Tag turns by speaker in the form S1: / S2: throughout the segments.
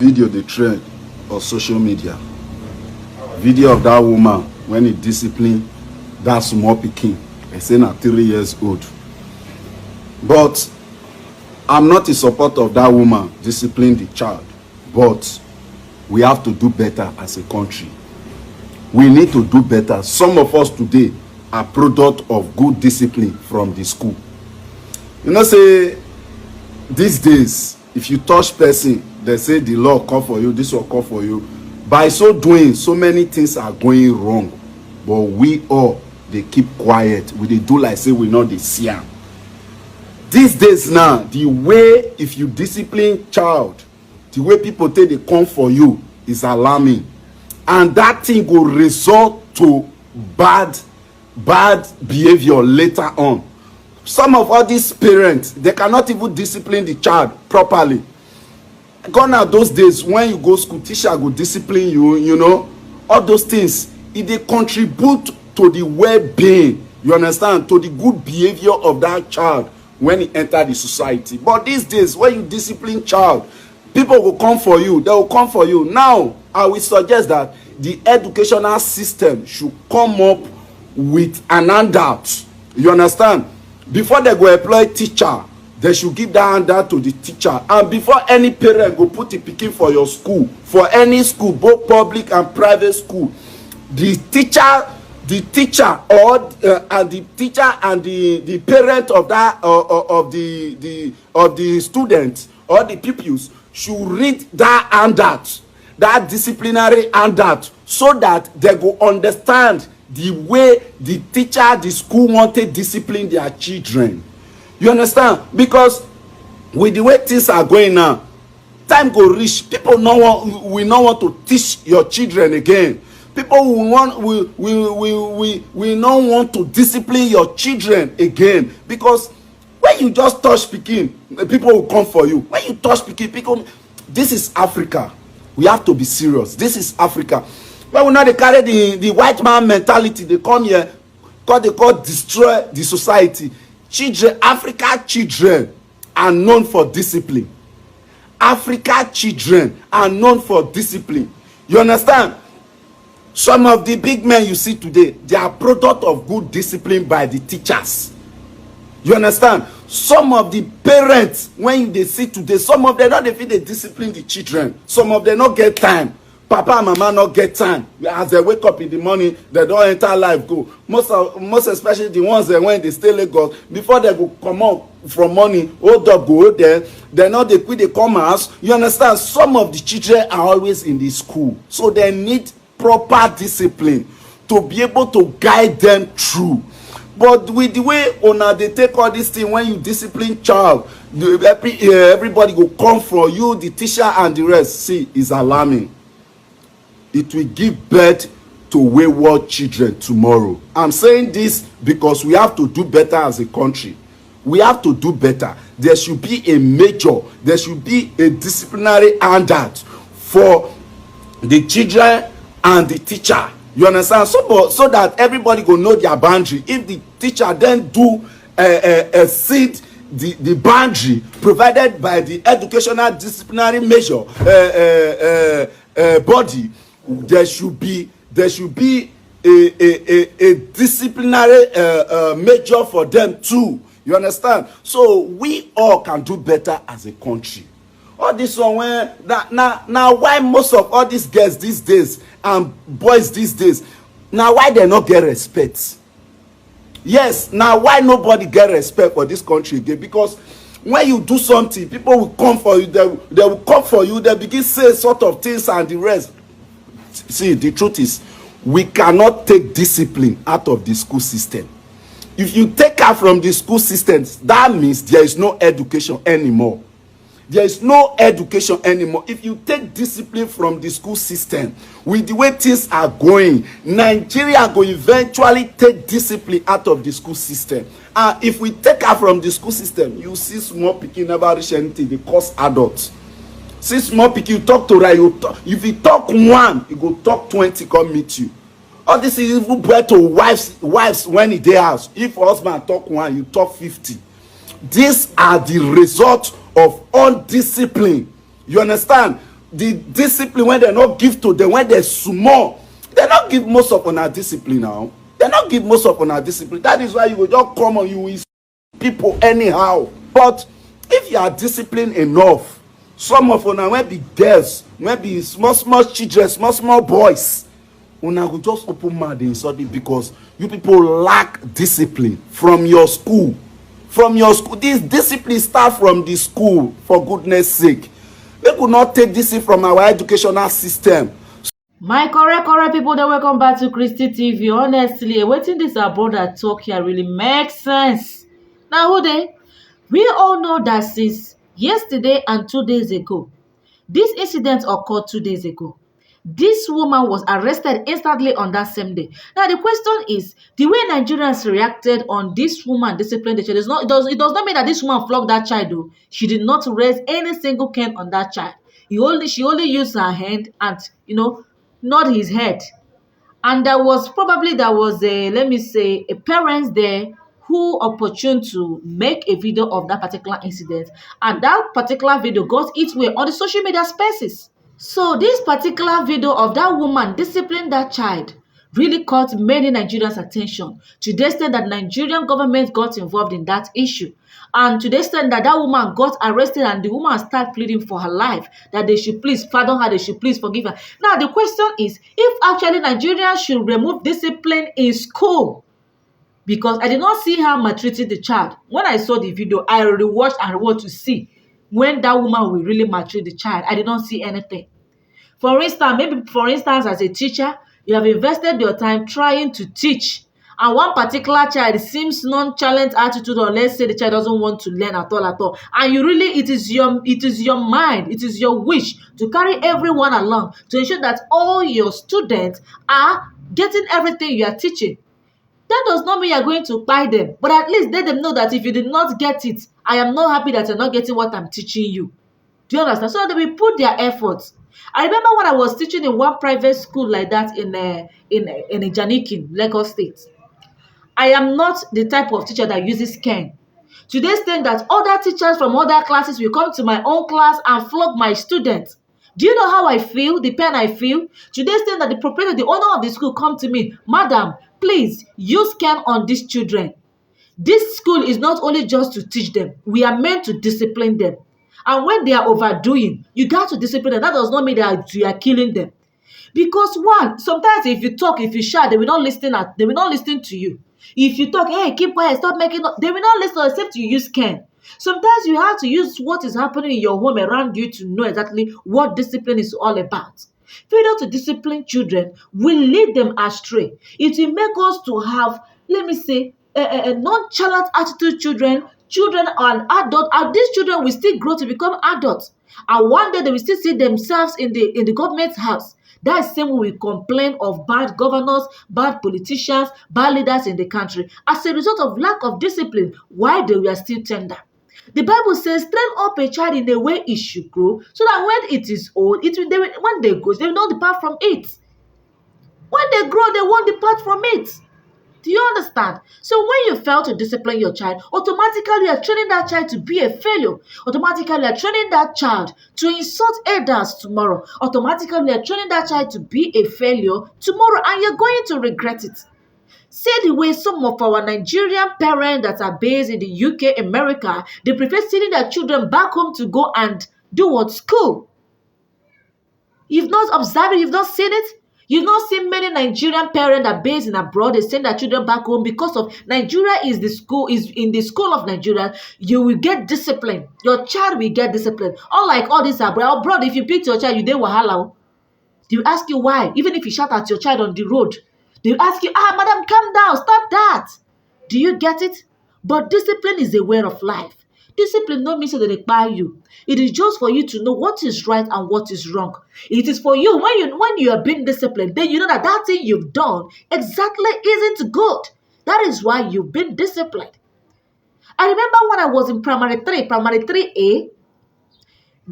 S1: Video the trend on social media. Video of that woman when he disciplined that small pikin. I say na 3 years old. But I'm not in support of that woman disciplining the child. But we have to do better as a country. We need to do better. Some of us today are product of good discipline from the school. You know, say these days, if you touch person, they say the law come for you, this will come for you. By so doing, so many things are going wrong. But we all, they keep quiet. We they do like say we know the see am. These days now, the way if you discipline child, the way people take they come for you is alarming. And that thing will result to bad behavior later on. Some of all these parents, they cannot even discipline the child properly. Gone are those days when you go school, teacher go discipline you, you know, all those things. If they contribute to the well-being, you understand, to the good behavior of that child when he enter the society. But these days, when you discipline child, people will come for you. They will come for you. Now, I will suggest that the educational system should come up with an handout. You understand? Before they go employ teacher, they should give that handout to the teacher. And before any parent go put a pikin for your school, for any school, both public and private school, the teacher or and the teacher and the parent of that of the student or the pupils should read that handout, that disciplinary handout, so that they go understand the way the teacher, the school wanted discipline their children. You understand? Because with the way things are going now, time go reach. People will not want to teach your children again. People will not want to discipline your children again. Because when you just touch pikin, people will come for you. When you touch pikin, people, this is Africa. We have to be serious. This is Africa. When we now they carry the white man mentality, they come here because they call destroy the society. Children, Africa children are known for discipline. Africa children are known for discipline. You understand? Some of the big men you see today, they are product of good discipline by the teachers. You understand? Some of the parents, when they see today, some of them not they feel they discipline the children. Some of them not get time. Papa and mama not get time. As they wake up in the morning, they don't enter life go. Most especially the ones that when they stay Lagos, before they go come out from morning, hold up, go there. They know they quit the commerce. You understand? Some of the children are always in the school. So they need proper discipline to be able to guide them through. But with the way they take all this thing, when you discipline child, everybody go come for you, the teacher and the rest. See, is alarming. It will give birth to wayward children tomorrow. I'm saying this because we have to do better as a country. We have to do better. There should be a major, there should be a disciplinary handout for the children and the teacher. You understand? So that everybody go know their boundary. If the teacher then do exceed the boundary provided by the educational disciplinary measure body, there should be a disciplinary measure for them too. You understand? So we all can do better as a country. All this one when now why most of all these girls these days and boys these days, now why they not get respect? Yes, now why nobody get respect for this country again? Because when you do something, people will come for you. They will come for you. They begin say sort of things and the rest. See, the truth is, we cannot take discipline out of the school system. If you take her from the school system, that means there is no education anymore. There is no education anymore. If you take discipline from the school system, with the way things are going, Nigeria will eventually take discipline out of the school system. And if we take her from the school system, you see small pikin never reach anything. They cause adults. See small pikin, you talk to her. If you talk one, you go talk 20, come meet you. All this is even better to wives when in their house. If husband talk one, you talk 50. These are the results of undiscipline. You understand? the discipline when they not give to them when they're small. They not give most of on our discipline now. They not give most of on our discipline. That is why you will just come on, you will see people anyhow. But if you are disciplined enough, some of una when be girls, when be small children, small boys, una go just open mouth and insult it because you people lack discipline from your school. From your school, this discipline start from the school, for goodness sake. They could not take this from our educational system.
S2: My correct people, that welcome back to Christy TV. Honestly, wetin this our brother talk here really makes sense. Now, who they? We all know that since yesterday and 2 days ago, this incident occurred 2 days ago. This woman was arrested instantly on that same day. Now the question is, the way Nigerians reacted on this woman disciplined the child it does not mean that this woman flogged that child though. She did not raise any single cane on that child. She only used her hand and nod his head. And there was a, let me say, a parent there who opportune to make a video of that particular incident, and that particular video got its way on the social media spaces. So this particular video of that woman disciplining that child really caught many Nigerians' attention, to the extent that Nigerian government got involved in that issue, and to the extent that that woman got arrested and the woman started pleading for her life, that they should please pardon her, they should please forgive her. Now the question is, if actually Nigerians should remove discipline in school, because I did not see her maltreating the child. When I saw the video, I rewatched and rewatched to see when that woman will really maltreat the child. I did not see anything. For instance, as a teacher, you have invested your time trying to teach, and one particular child seems nonchalant attitude, or let's say the child doesn't want to learn at all, and you really, it is your mind, it is your wish to carry everyone along to ensure that all your students are getting everything you are teaching. That does not mean you are going to buy them, but at least let them know that if you did not get it, I am not happy that you're not getting what I'm teaching you. Do you understand? So they will put their efforts. I remember when I was teaching in one private school like that in Janikin, Lagos State. I am not the type of teacher that uses cane. To the extent that other teachers from other classes will come to my own class and flog my students. Do you know how I feel? The pain I feel? To the extent that the proprietor, the owner of the school, come to me, Madam, please use cane on these children. This school is not only just to teach them, we are meant to discipline them. And when they are overdoing, you got to discipline them. That does not mean that you are killing them. Because one, sometimes if you talk, if you shout, they will not listen to you. If you talk, hey, keep quiet, stop making up, they will not listen except you use cane. Sometimes you have to use what is happening in your home around you to know exactly what discipline is all about. Failure to discipline children will lead them astray. It will make us to have, let me say, a nonchalant attitude children and adults, and these children will still grow to become adults. And one day they will still see themselves in the government house. That is same way we complain of bad governors, bad politicians, bad leaders in the country as a result of lack of discipline while they were still tender. The Bible says, train up a child in the way it should grow, so that when it is old, when they grow, they will not depart from it. When they grow, they won't depart from it. Do you understand? So when you fail to discipline your child, automatically you are training that child to be a failure. Automatically you are training that child to insult elders tomorrow. Automatically you are training that child to be a failure tomorrow, and you're going to regret it. See the way some of our Nigerian parents that are based in the UK, America, they prefer sending their children back home to go and do what? School. You've not observed it, you've not seen it. You've not seen many Nigerian parents that are based in abroad, they send their children back home because of Nigeria is in the school of Nigeria. You will get discipline. Your child will get discipline. Unlike all this abroad, if you beat your child, you dey wahala. They will ask you why. Even if you shout at your child on the road, they will ask you, madam, calm down, stop that. Do you get it? But discipline is a way of life. Discipline no mean say they kpai you. It is just for you to know what is right and what is wrong. It is for you when you are being disciplined, then you know that thing you've done exactly isn't good. That is why you've been disciplined. I remember when I was in primary 3A,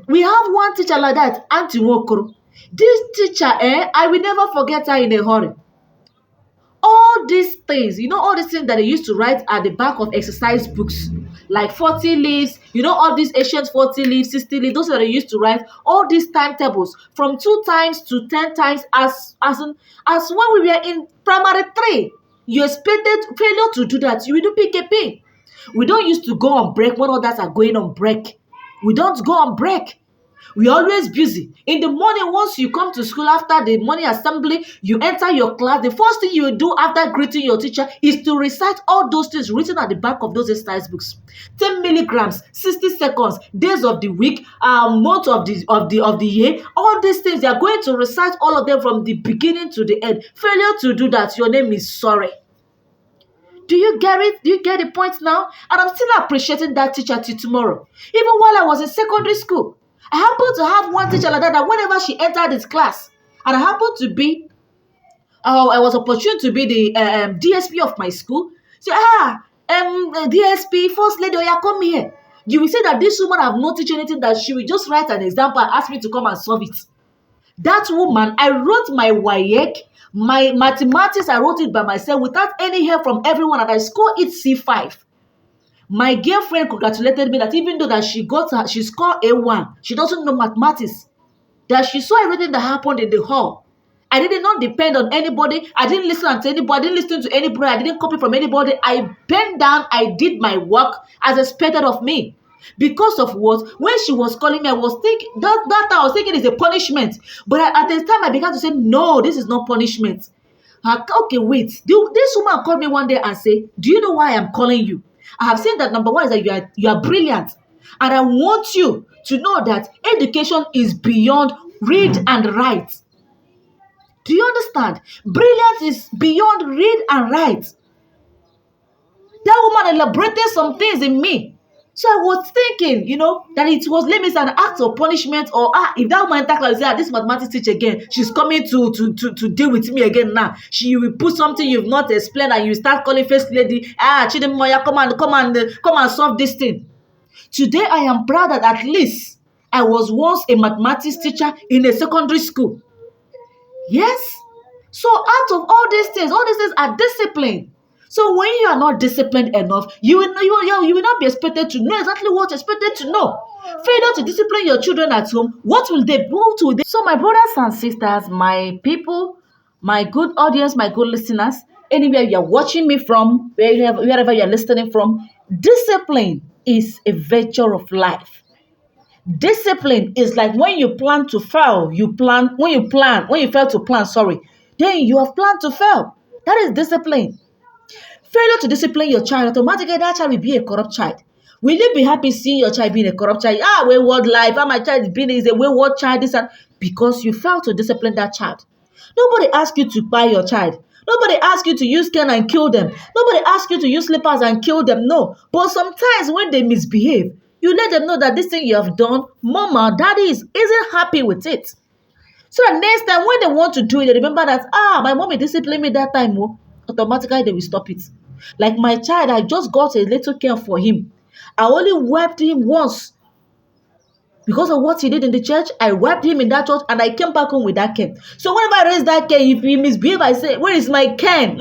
S2: we have one teacher like that, Auntie Wokoro. This teacher, I will never forget her in a hurry. All these things, all these things that they used to write at the back of exercise books, like 40 leaves, all these ancient 40 leaves, 60 leaves, those that they used to write, all these timetables from 2 times to 10 times as when we were in primary 3. You expected failure to do that, you will not pick a pin. We don't used to go on break when others are going on break. We don't go on break. We always busy. In the morning, once you come to school after the morning assembly, you enter your class. The first thing you do after greeting your teacher is to recite all those things written at the back of those exercise books. 10 milligrams, 60 seconds, days of the week, month of the year. All these things, you are going to recite all of them from the beginning to the end. Failure to do that, your name is sorry. Do you get it? Do you get the point now? And I'm still appreciating that teacher till tomorrow. Even while I was in secondary school, I happened to have one teacher like that whenever she entered this class, and I happened to be, I was opportune to be the DSP of my school. So, DSP, first lady, Oya, come here. You will say that this woman have not teach anything, that she will just write an example and ask me to come and solve it. That woman, I wrote my WAEC, my mathematics, I wrote it by myself without any help from everyone, and I scored it C5. My girlfriend congratulated me that even though that she scored A1, she doesn't know mathematics. That she saw everything that happened in the hall. I did not depend on anybody. I didn't listen to anybody. I didn't listen to anybody. I didn't copy from anybody. I bent down. I did my work as expected of me. Because of what? When she was calling me, I was thinking that I was thinking it's a punishment. But at the time, I began to say, no, this is not punishment. Okay, wait. This woman called me one day and said, do you know why I'm calling you? I have said that number one is that you are brilliant. And I want you to know that education is beyond read and write. Do you understand? Brilliance is beyond read and write. That woman elaborated some things in me. So I was thinking, that it was limits an act of punishment, or if that woman attack like say, this mathematics teacher again, she's coming to deal with me again now. She will put something you've not explained, and you start calling first lady, Chidemoya, come and solve this thing. Today I am proud that at least I was once a mathematics teacher in a secondary school. Yes. So out of all these things are discipline. So when you are not disciplined enough, you will not be expected to know exactly what you're expected to know. Failure to discipline your children at home, what will they do? So my brothers and sisters, my people, my good audience, my good listeners, anywhere you're watching me from, wherever you're listening from, discipline is a virtue of life. Discipline is like when you plan to fail, when you fail to plan, then you have planned to fail. That is discipline. Failure to discipline your child, automatically that child will be a corrupt child. Will you be happy seeing your child being a corrupt child? Wayward life, my child is a wayward child, because you failed to discipline that child. Nobody asked you to buy your child. Nobody asked you to use cane and kill them. Nobody asked you to use slippers and kill them. No. But sometimes when they misbehave, you let them know that this thing you have done, mama, daddy isn't happy with it. So that next time when they want to do it, they remember that, my mommy disciplined me that time. Automatically they will stop it. Like my child, I just got a little care for him. I only wiped him once. Because of what he did in the church, I wiped him in that church and I came back home with that cane. So whenever I raise that cane, if he misbehave, I say, where is my cane?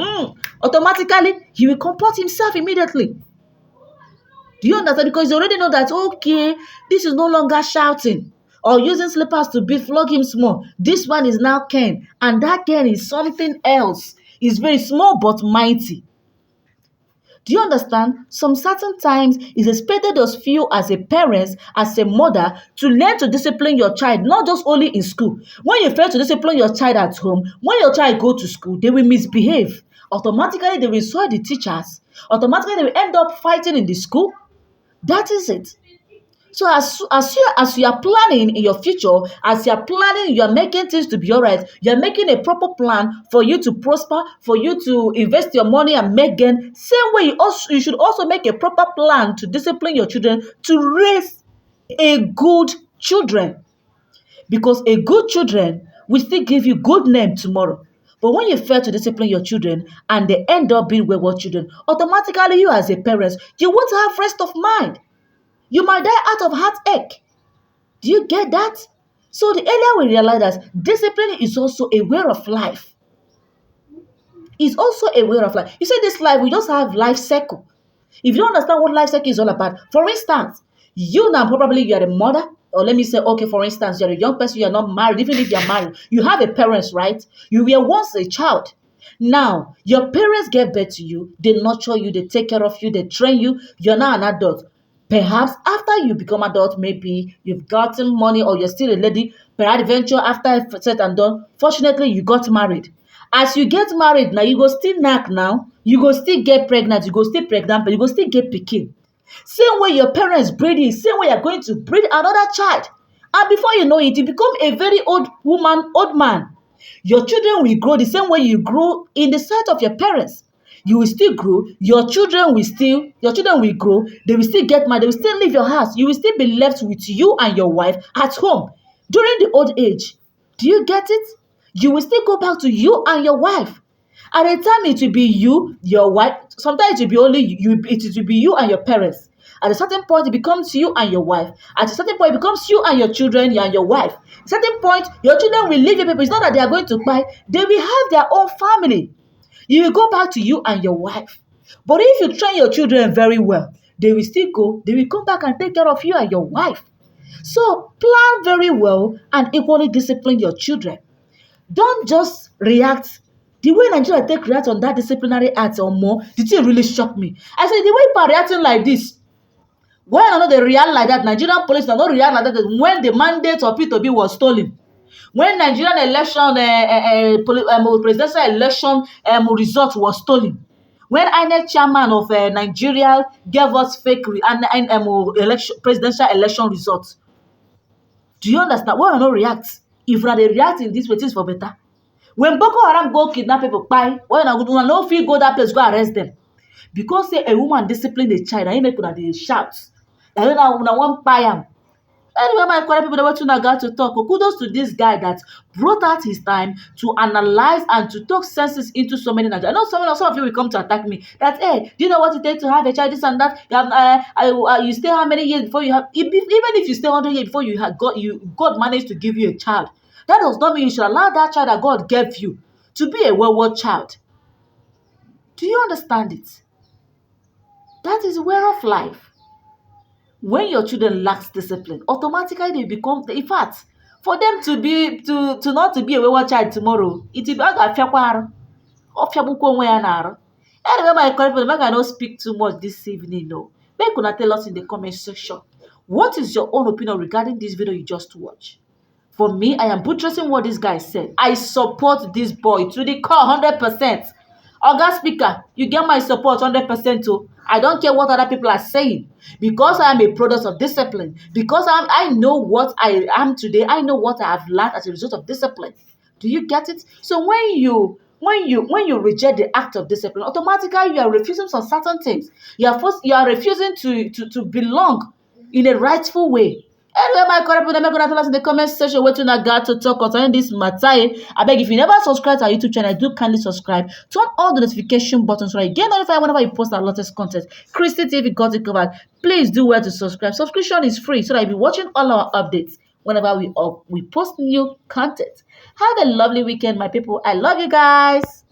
S2: Automatically, he will comport himself immediately. Do you understand? Because you already know that, okay, this is no longer shouting or using slippers to flog him small. This one is now cane. And that cane is something else. It's very small but mighty. Do you understand? Some certain times it's expected of you as a parent, as a mother, to learn to discipline your child, not just only in school. When you fail to discipline your child at home, when your child go to school, they will misbehave. Automatically, they will insult the teachers. Automatically, they will end up fighting in the school. That is it. So as you are planning in your future, as you are planning, you are making things to be all right. You are making a proper plan for you to prosper, for you to invest your money and make gain. Same way, you should also make a proper plan to discipline your children, to raise a good children. Because a good children will still give you good name tomorrow. But when you fail to discipline your children and they end up being wayward children, automatically you as a parent, you won't have rest of mind. You might die out of heartache. Do you get that? So the earlier we realize that discipline is also a way of life. It's also a way of life. You see, this life, we just have life cycle. If you don't understand what life cycle is all about, for instance, you now probably you are a mother, or let me say, okay, for instance, you're a young person, you're not married, even if you're married, you have a parents, right? You were once a child. Now, your parents gave birth to you, they nurture you, they take care of you, they train you, you're now an adult. Perhaps after you become adult, maybe you've gotten money or you're still a lady, peradventure after said and done, fortunately you got married. As you get married now, you go still knack now, you go still get pregnant, you go still pregnant, but you go still get pikin. Same way your parents breed you, same way you're going to breed another child. And before you know it, you become a very old woman, old man. Your children will grow the same way you grew in the sight of your parents. You will still grow, your children will grow, they will still get married, they will still leave your house. You will still be left with you and your wife at home during the old age. Do you get it? You will still go back to you and your wife. At the time, it will be you, your wife. Sometimes it will be only you. It will be you and your parents. At a certain point, it becomes you and your wife. At a certain point, it becomes you and your children, you and your wife. At a certain point, your children will leave your people. It's not that they are going to buy. They will have their own family. You will go back to you and your wife. But if you train your children very well, they will still go. They will come back and take care of you and your wife. So plan very well and equally discipline your children. Don't just react. The way Nigeria take react on that disciplinary act or more, the thing really shocked me. I said, the way people are reacting like this, why not they react like that? Nigerian police not react like that when the mandate of P2B was stolen. When Nigerian election, presidential election result was stolen. When INEC chairman of Nigeria gave us fake presidential election results. Do you understand? Why not react? If they react in this way, things for better. When Boko Haram go kidnap people, why no fit go that place, go arrest them? Because say a woman discipline a child, and make una dey shout. And then una wan kpai am. Anyway, my correct people, they want to got to talk. Kudos to this guy that brought out his time to analyze and to talk senses into so many Nigerians. I know some of you will come to attack me. That, hey, do you know what it takes to have a child, this and that? You have, you stay how many years before you have, even if you stay 100 years before you have God managed to give you a child. That does not mean you should allow that child that God gave you to be a wayward child. Do you understand it? That is way of life. When your children lacks discipline, automatically they become, in fact, for them to be to not to be a wayward child tomorrow, it will be anyway, my correct people, make I not speak too much this evening. No, make una tell us in the comment section, what is your own opinion regarding this video you just watched? For me, I am buttressing what this guy said. I support this boy to the core 100%. Oga Speaker, you get my support 100% too. I don't care what other people are saying. Because I am a product of discipline. Because I know what I am today. I know what I have learned as a result of discipline. Do you get it? So when you reject the act of discipline, automatically you are refusing some certain things. You are refusing to belong in a rightful way. Anyway, my correct people, make una tell us in the comment section wetin una got to talk concerning this matter. I beg, if you never subscribe to our YouTube channel, do kindly subscribe. Turn all the notification buttons so that you get notified whenever you post our latest content. Christy TV got it covered. Please do well to subscribe. Subscription is free so that you'll be watching all our updates whenever we post new content. Have a lovely weekend, my people. I love you guys.